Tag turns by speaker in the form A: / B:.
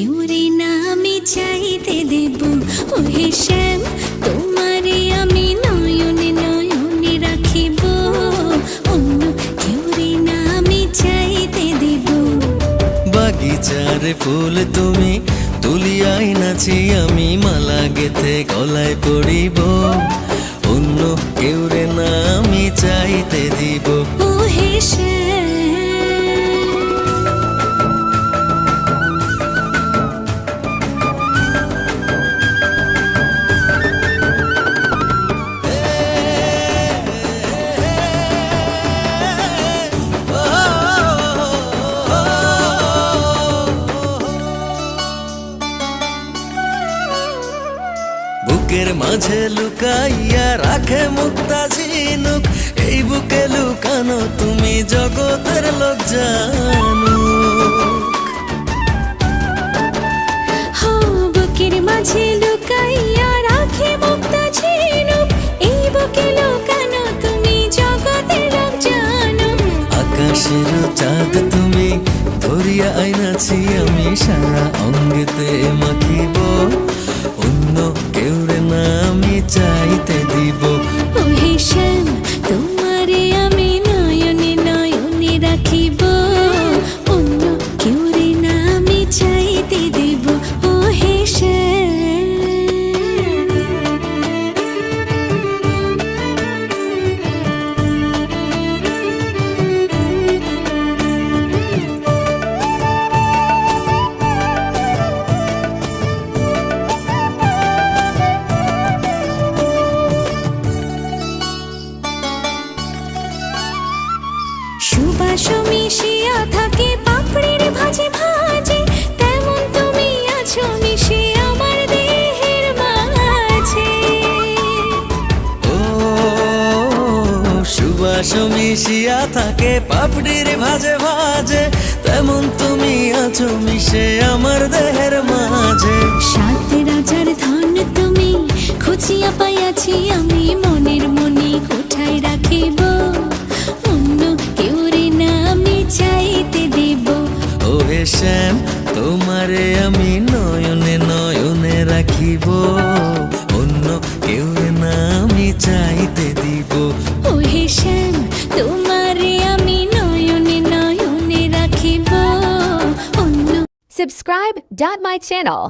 A: কেউ রে না আমি চাইতে দেব। ওহে শ্যাম তোমারে আমি নয়নে নয়নে রাখিব, অন্য কেউ রে না আমি চাইতে দেব।
B: বাগিচার ফুল তুমি তুলিয়াই নাচি আমি মালা গেথে গলায় পড়িব, অন্য কেউ রে না আমি চাইতে দিব।
A: ওহে শ্যাম
B: বুকের মাঝে লুকাইয়া রাখে মুক্তা ঝিনুক, এই বুকে লুকানো তুমি জগতের লোক জানুক।
A: বুকের মাঝে লুকাইয়া রাখে মুক্তা ঝিনুক, এই বুকে লুকানো তুমি জগতের লোক জানো।
B: আকাশের চাঁদ তুমি ধরিয়া আইনাছি আমি সারা অঙ্গেতে মাখিব, অন্য কেউ রে না আমি চাইতে দিব।
A: ওহে শ্যাম তোমারে আমি নয়নে নয়নে রাখিব, অন্য কেউ রে না আমি চাইতে দেব। ওহে শ্যাম সুবাস মিশিয়া থাকে পাপড়ির ভাজে ভাজে, তেমন তুমি আছো মিশে আমার দেহের মাঝে।
B: ও সুবাস মিশিয়া থাকে পাপড়ির ভাজে ভাজে, তেমন তুমি আছো মিশে আমার দেহের মাঝে।
A: সাত রাজার ধন তুমি খুঁজিয়া পাইয়াছি আমি মনের মনে কোঠায় রাখিব, অন্য কেউ রে না আমি চাইতে দেব।
B: ওহে শ্যাম তোমারে আমি নয়নে নয়নে রাখিব, অন্য কেউ না আমি চাইতে দিব।
A: ওহে শ্যাম তোমারে আমি নয়নে নয়নে রাখিব, অন্য।
C: Subscribe.my channel.